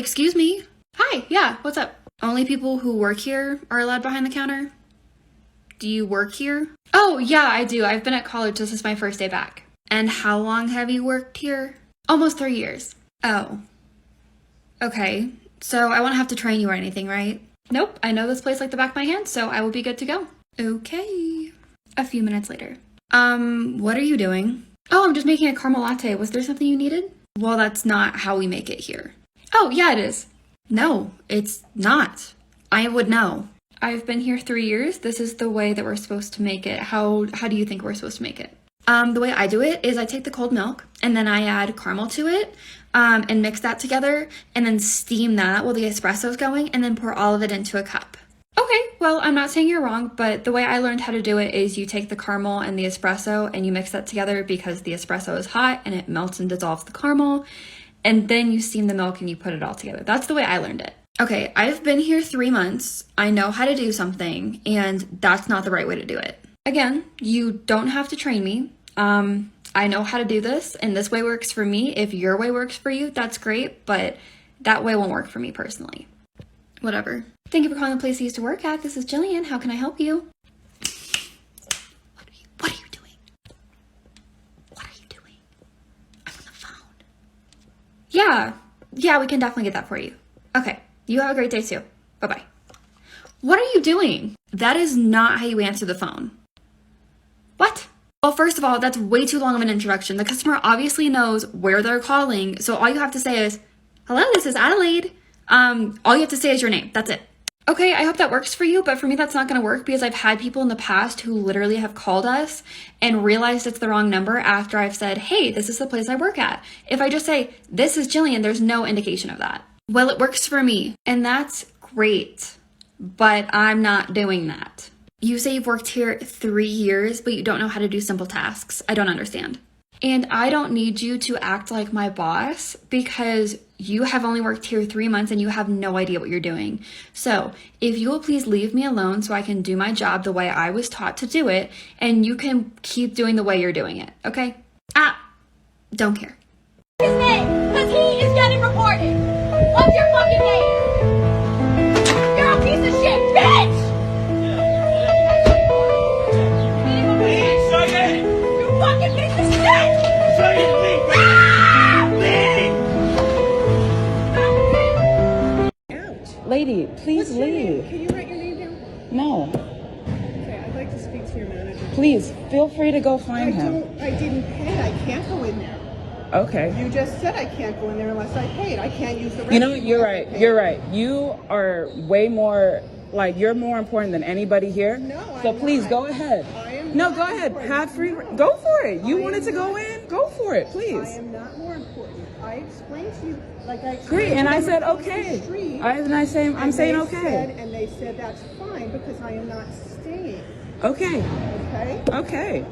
Excuse me. Hi, yeah, what's up? Only people who work here are allowed behind the counter? Do you work here? Oh, yeah, I do. I've been at college. This is my first day back. And how long have you worked here? Almost 3 years. Oh. Okay. So I won't have to train you or anything, right? Nope. I know this place like the back of my hand, so I will be good to go. Okay. A few minutes later. What are you doing? Oh, I'm just making a caramel latte. Was there something you needed? Well, that's not how we make it here. Oh, yeah, it is. No, it's not. I would know. I've been here 3 years. This is the way that we're supposed to make it. How do you think we're supposed to make it? The way I do it is I take the cold milk and then I add caramel to it and mix that together and then steam that while the espresso's going and then pour all of it into a cup. Okay, well, I'm not saying you're wrong, but the way I learned how to do it is you take the caramel and the espresso and you mix that together because the espresso is hot and it melts and dissolves the caramel. And then you steam the milk and you put it all together. That's the way I learned it. Okay, I've been here 3 months. I know how to do something, and that's not the right way to do it. Again, you don't have to train me. I know how to do this, and this way works for me. If your way works for you, that's great, but that way won't work for me personally. Whatever. Thank you for calling the place I used to work at. This is Jillian. How can I help you? What are you doing? What are you doing? I'm on the phone. Yeah, we can definitely get that for you. Okay, you have a great day too. Bye-bye. What are you doing? That is not how you answer the phone. What? Well, first of all, that's way too long of an introduction. The customer obviously knows where they're calling, so all you have to say is, hello, this is Adelaide. All you have to say is your name. That's it. Okay, I hope that works for you, but for me that's not going to work because I've had people in the past who literally have called us and realized it's the wrong number after I've said, hey, this is the place I work at. If I just say, this is Jillian, there's no indication of that. Well, it works for me, and that's great, but I'm not doing that. You say you've worked here 3 years, but you don't know how to do simple tasks. I don't understand. And I don't need you to act like my boss because you have only worked here 3 months and you have no idea what you're doing. So if you will please leave me alone so I can do my job the way I was taught to do it, and you can keep doing the way you're doing it, okay? Don't care. His name, because he is getting reported. What's your fucking name? You're a piece of shit, bitch! You fucking piece of shit! Lady, please leave. Can you write your name down? No. Okay, I'd like to speak to your manager. Please, feel free to go find him. I didn't pay. I can't go in there. Okay. You just said I can't go in there unless I paid. I can't use the restroom. You know, you're right. You're right. You are way more, like, you're more important than anybody here. No, So I'm please not. go ahead. I am No, not go ahead. important. Have free. Go for it. You I wanted to am go not- in? Go for it, I please. am not more important. I explained to you, like I explained Great. to And I them said, across the okay. street, I'm saying they okay. and they said that's fine because I am not staying. Okay. Okay? Okay.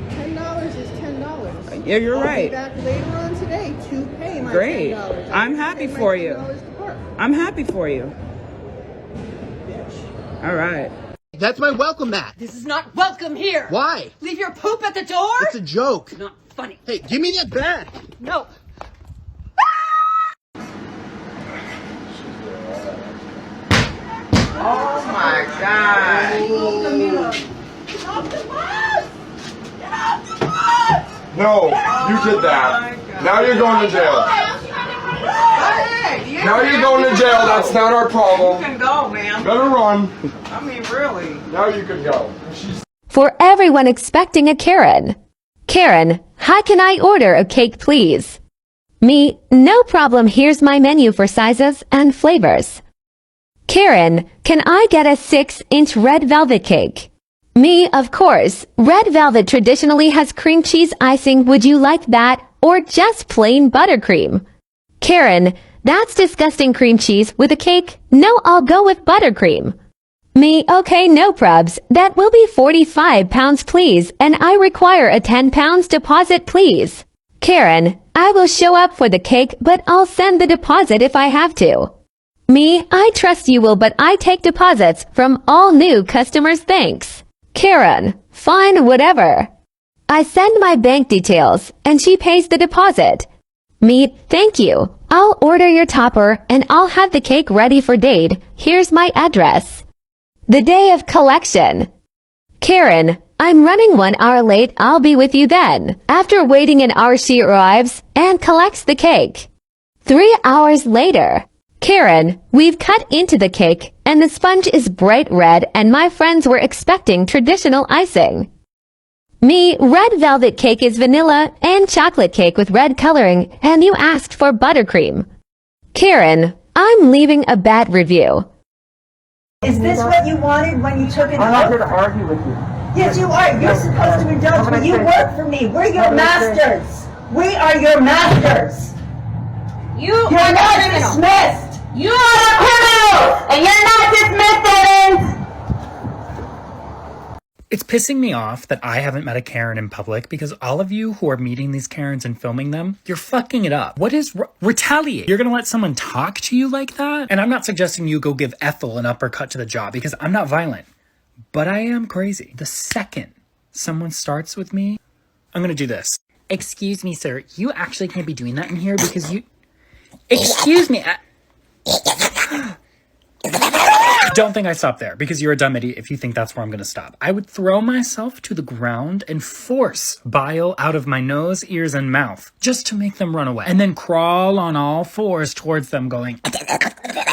$10 is $10. Yeah, you're I'll right. be back later on today to pay my Great. $10. I'm happy for you. $10 to park. I'm happy for you. Bitch. All right. That's my welcome mat. This is not welcome here. Why? Leave your poop at the door. It's a joke. Not funny. Hey, give me that bag. No. Oh my God. Get off the bus. Get off the bus. No, you did that. Now you're going to jail. Hey, Now you're going to jail. That's not our You problem. can go, man. Better run. I mean, really. Now you can go. For everyone expecting a Karen. Karen, how can I order a cake, please? Me, no problem. Here's my menu for sizes and flavors. Karen, can I get a 6-inch red velvet cake? Me, of course. Red velvet traditionally has cream cheese icing. Would you like that or just plain buttercream? Karen, that's disgusting cream cheese with a cake. No, I'll go with buttercream. Me, okay, no probs. That will be £45, please, and I require a £10 deposit, please. Karen, I will show up for the cake, but I'll send the deposit if I have to. Me, I trust you will, but I take deposits from all new customers, thanks. Karen, fine, whatever. I send my bank details, and she pays the deposit. Me, thank you. I'll order your topper and I'll have the cake ready for date. Here's my address. The day of collection. Karen, I'm running 1 hour late. I'll be with you then. After waiting an hour, she arrives and collects the cake. 3 hours later. Karen, we've cut into the cake and the sponge is bright red and my friends were expecting traditional icing. Me, red velvet cake is vanilla and chocolate cake with red coloring and you asked for buttercream. Karen, I'm leaving a bad review. Is this what you wanted when you took it I'm not here out? to argue with you. Yes, you are. You're supposed to indulge me. You work for me. We're your masters. We are your masters. You You're are not criminal. dismissed. You are a criminal, and you're not dismissed, Evans. It's pissing me off that I haven't met a Karen in public because all of you who are meeting these Karens and filming them, you're fucking it up. What is retaliate? You're gonna let someone talk to you like that? And I'm not suggesting you go give Ethel an uppercut to the jaw because I'm not violent, but I am crazy. The second someone starts with me, I'm gonna do this. Excuse me, sir. You actually can't be doing that in here because you... Excuse me. Don't think I stop there because you're a dumb idiot if you think that's where I'm going to stop. I would throw myself to the ground and force bile out of my nose, ears, and mouth just to make them run away and then crawl on all fours towards them going...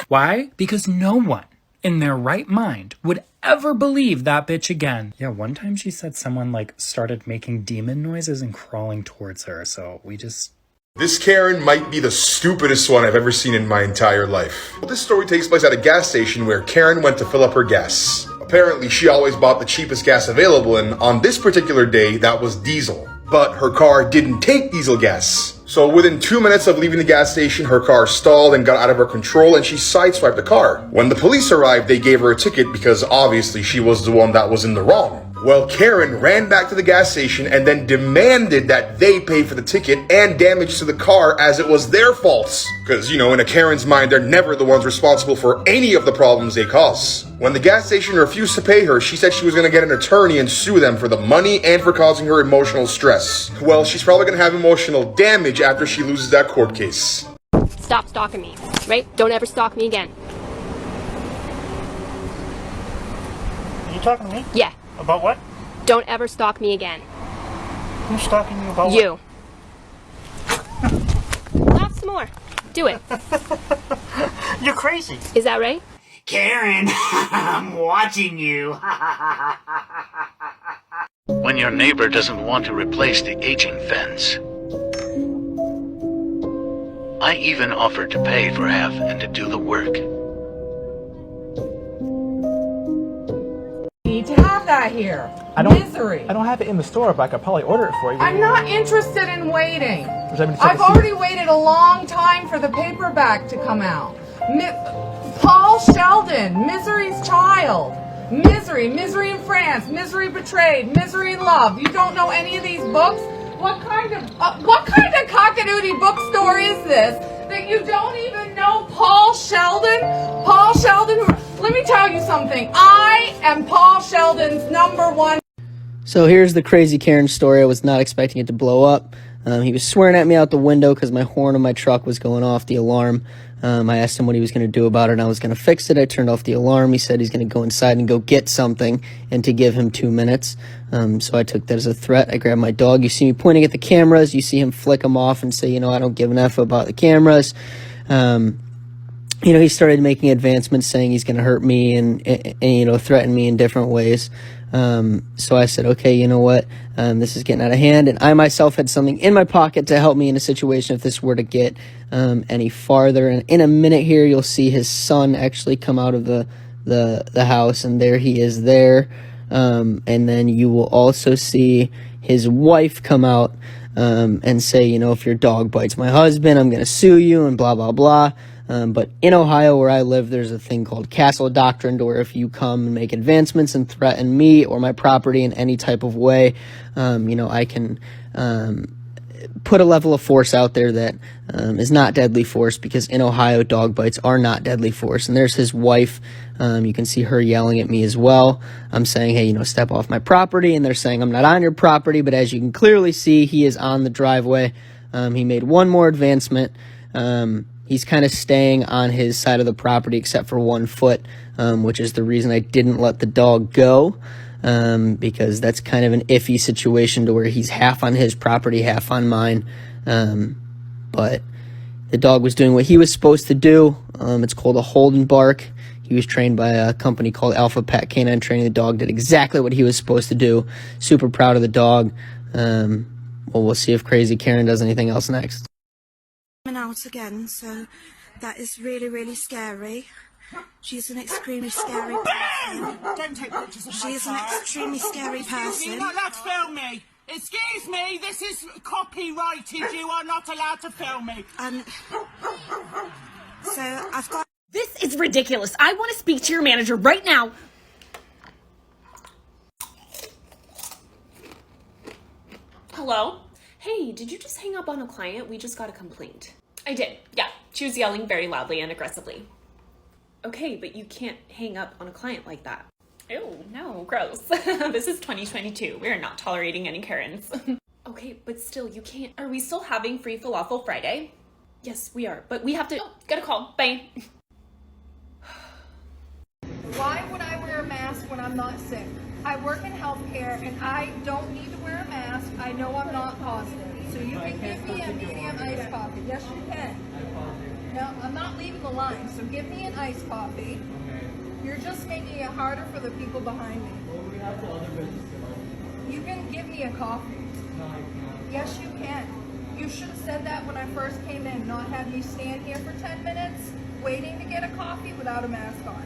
Why? Because no one in their right mind would ever believe that bitch again. Yeah, one time she said someone like started making demon noises and crawling towards her, so we just... This Karen might be the stupidest one I've ever seen in my entire life. This story takes place at a gas station where Karen went to fill up her gas. Apparently, she always bought the cheapest gas available, and on this particular day, that was diesel. But her car didn't take diesel gas. So within 2 minutes of leaving the gas station, her car stalled and got out of her control and she sideswiped the car. When the police arrived, they gave her a ticket because obviously she was the one that was in the wrong. Well, Karen ran back to the gas station and then demanded that they pay for the ticket and damage to the car as it was their fault. Because, you know, in a Karen's mind, they're never the ones responsible for any of the problems they cause. When the gas station refused to pay her, she said she was going to get an attorney and sue them for the money and for causing her emotional stress. Well, she's probably going to have emotional damage after she loses that court case. Stop stalking me, right? Don't ever stalk me again. Are you talking to me? Yeah. About what? Don't ever stalk me again. Who's stalking you about You. Laugh some more. Do it. what? You're crazy. Is that right? Karen, I'm watching you. When your neighbor doesn't want to replace the aging fence. I even offered to pay for half and to do the work. Need to have that here. Misery. I don't have it in the store, but I could probably order it for you. I'm not interested in waiting. Would you like me to check I've the seat? already waited a long time for the paperback to come out. Paul Sheldon, Misery's Child. Misery in France, Misery Betrayed, Misery in Love. You don't know any of these books? What kind of cockadoodie bookstore is this that you don't even know Paul Sheldon? Paul Sheldon, let me tell you something. I am Paul Sheldon's #1. So here's the crazy Karen story. I was not expecting it to blow up. He was swearing at me out the window because my horn on my truck was going off, the alarm. I asked him what he was going to do about it, and I was going to fix it. I turned off the alarm. He said he's going to go inside and go get something and to give him 2 minutes. So I took that as a threat. I grabbed my dog. You see me pointing at the cameras. You see him flick them off and say, you know, I don't give an F about the cameras. You know, he started making advancements saying he's going to hurt me and, you know, threaten me in different ways. So I said, okay, you know what? This is getting out of hand. And I myself had something in my pocket to help me in a situation if this were to get any farther. And in a minute here, you'll see his son actually come out of the house, and there he is there. And then you will also see his wife come out and say, you know, if your dog bites my husband, I'm going to sue you and blah, blah, blah. But in Ohio, where I live, there's a thing called castle doctrine, to where if you come and make advancements and threaten me or my property in any type of way, you know, I can put a level of force out there that is not deadly force, because in Ohio, dog bites are not deadly force. And there's his wife. You can see her yelling at me as well. I'm saying, hey, you know, step off my property. And they're saying, I'm not on your property. But as you can clearly see, he is on the driveway. He made one more advancement. He's kind of staying on his side of the property except for 1 foot, which is the reason I didn't let the dog go, because that's kind of an iffy situation to where he's half on his property, half on mine. But the dog was doing what he was supposed to do. It's called a hold and bark. He was trained by a company called Alpha Pet Canine Training. The dog did exactly what he was supposed to do. Super proud of the dog. Well, we'll see if Crazy Karen does anything else next. Out again, so that is really, really scary. She's an extremely scary person. Don't take pictures of my She's an car. extremely scary Excuse me, person. you're not allowed to film me. Excuse me, this is copyrighted. You are not allowed to film me. So I've got... This is ridiculous. I want to speak to your manager right now. Hello? Hey, did you just hang up on a client? We just got a complaint. I did, yeah. She was yelling very loudly and aggressively. Okay, but you can't hang up on a client like that. Ew, no, gross. This is 2022. We are not tolerating any Karens. Okay, but still, you can't. Are we still having free falafel Friday? Yes, we are, but we have to... Oh, got a call. Bye. Why would I wear a mask when I'm not sick? I work in healthcare and I don't need to wear a mask. I know I'm not positive. So you can give me a medium iced coffee. Yes, you can. No, I'm not leaving the line, so give me an iced coffee. You're just making it harder for the people behind me. You can give me a coffee. Yes, you can. You should have said that when I first came in, not have me stand here for 10 minutes waiting to get a coffee without a mask on.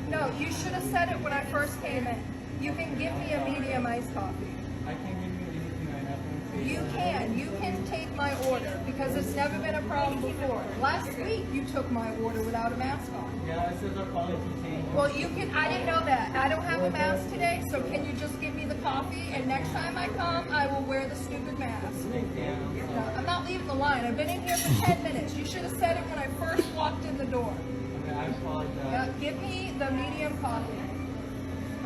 No, you should have said it when I first came in. You can give me a medium iced coffee. I can give you anything I have. You can. You can take my order because it's never been a problem before. Last week you took my order without a mask on. Yeah, it says our policy changed. Well, you can. I didn't know that. I don't have a mask today, so can you just give me the coffee? And next time I come, I will wear the stupid mask. No, I'm not leaving the line. I've been in here for 10 minutes. You should have said it when I first walked in the door. I apologize. Give me the medium coffee.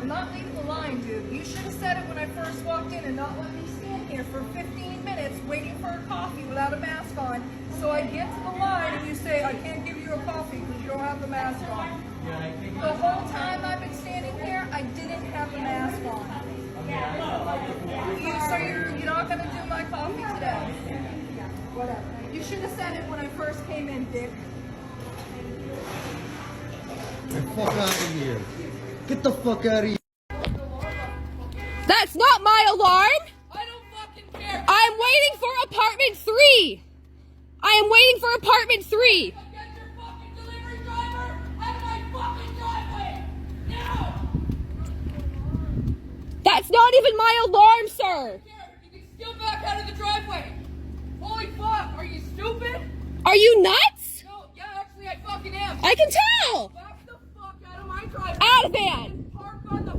I'm not leaving the line, dude. You should have said it when I first walked in and not let me stand here for 15 minutes waiting for a coffee without a mask on. So I get to the line and you say, I can't give you a coffee because you don't have the mask on. The whole time I've been standing here, I didn't have the mask on. So you're not going to do my coffee today? Whatever. You should have said it when I first came in, Dick. Get the fuck out of here. Get the fuck out of here. That's not my alarm! I don't fucking care! I'm waiting for apartment 3! I am waiting for apartment 3! Get your fucking delivery driver out of my fucking driveway! Now! That's not even my alarm, sir! You can still back out of the driveway! Holy fuck, are you stupid? Are you nuts? No, yeah, actually I fucking am. I can tell! Back the fuck out of my driveway! Out of van!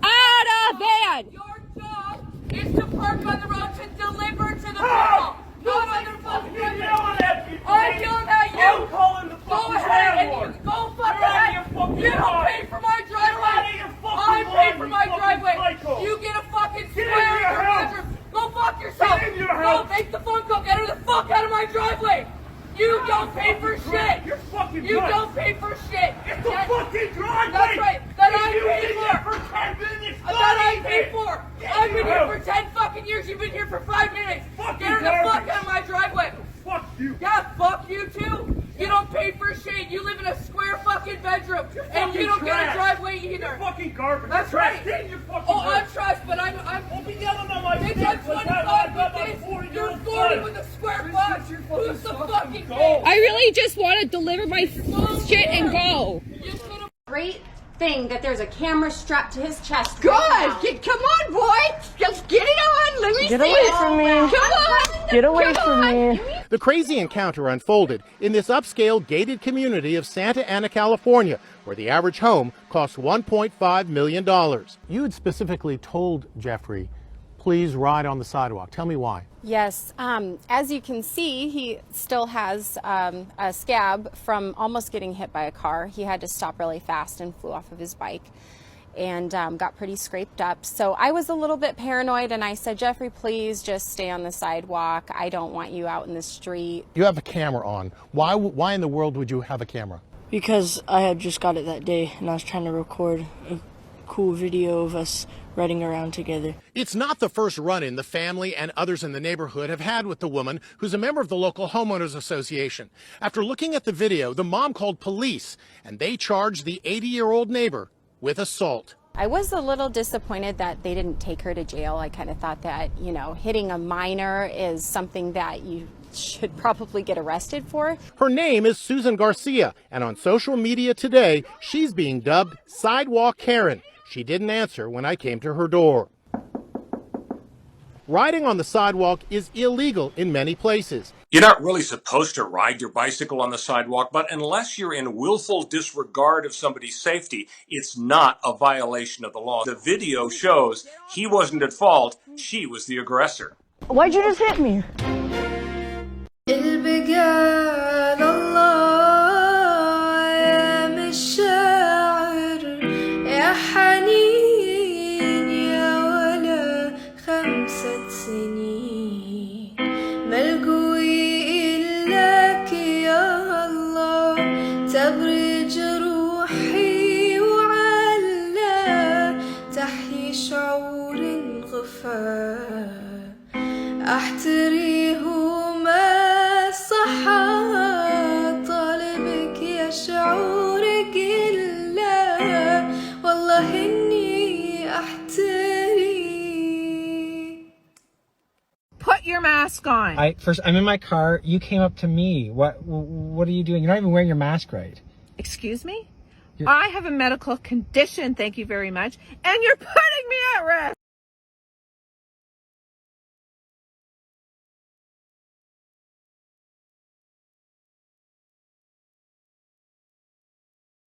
Out of van! Your job is to park on the road to deliver to the people! Not on their fucking driveway! I'm yelling at you! I'm calling the fucking go ahead and you go fuck ahead! You don't pay for my driveway! I pay for my driveway! You get a fucking square in your bedroom! Go fuck yourself! Go make the phone call! Get her the fuck out of my driveway! You don't pay for shit! You're fucking You don't pay for shit! It's a fucking driveway! That's right! That I pay for! For 10 minutes! That I pay for! I've been here for 10 fucking years! You've been here for 5 minutes! Get her the fuck out of my driveway! Fuck you! Yeah, fuck you too! You don't pay for shit! You live in a square fucking bedroom! And you don't get a driveway either! You're fucking garbage! That's right! Oh, I'm trash, but I'm be yelling on my bitch, I'm 25 with this! You're 40 with a square butt! Who's the fucking bitch? I really just want to deliver my shit and go! Great thing that there's a camera strapped to his chest. Good! Come on, boy! Just get it on! Let me Get see away it! from me! Come on! Get away from me! The crazy encounter unfolded in this upscale gated community of Santa Ana, California, where the average home costs $1.5 million. You had specifically told Jeffrey, please ride on the sidewalk. Tell me why. Yes, as you can see, he still has a scab from almost getting hit by a car. He had to stop really fast and flew off of his bike. and got pretty scraped up. So I was a little bit paranoid, and I said, Jeffrey, please just stay on the sidewalk. I don't want you out in the street. You have a camera on. Why in the world would you have a camera? Because I had just got it that day, and I was trying to record a cool video of us riding around together. It's not the first run-in the family and others in the neighborhood have had with the woman, who's a member of the local homeowners association. After looking at the video, the mom called police, and they charged the 80-year-old neighbor with assault. I was a little disappointed that they didn't take her to jail. I kind of thought that, you know, hitting a minor is something that you should probably get arrested for. Her name is Susan Garcia, and on social media today, she's being dubbed Sidewalk Karen. She didn't answer when I came to her door. Riding on the sidewalk is illegal in many places. You're not really supposed to ride your bicycle on the sidewalk, but unless you're in willful disregard of somebody's safety, it's not a violation of the law. The video shows he wasn't at fault, she was the aggressor. Why'd you just hit me? تبرج روحي وعلى تحيي شعور غفاء أحتريه ما صحى طالبك يا شعورك إلا والله إني أحتري. Put your mask on. I'm in my car. You came up to me. What are you doing? You're not even wearing your mask right. Excuse me? I have a medical condition, thank you very much, and you're putting me at risk.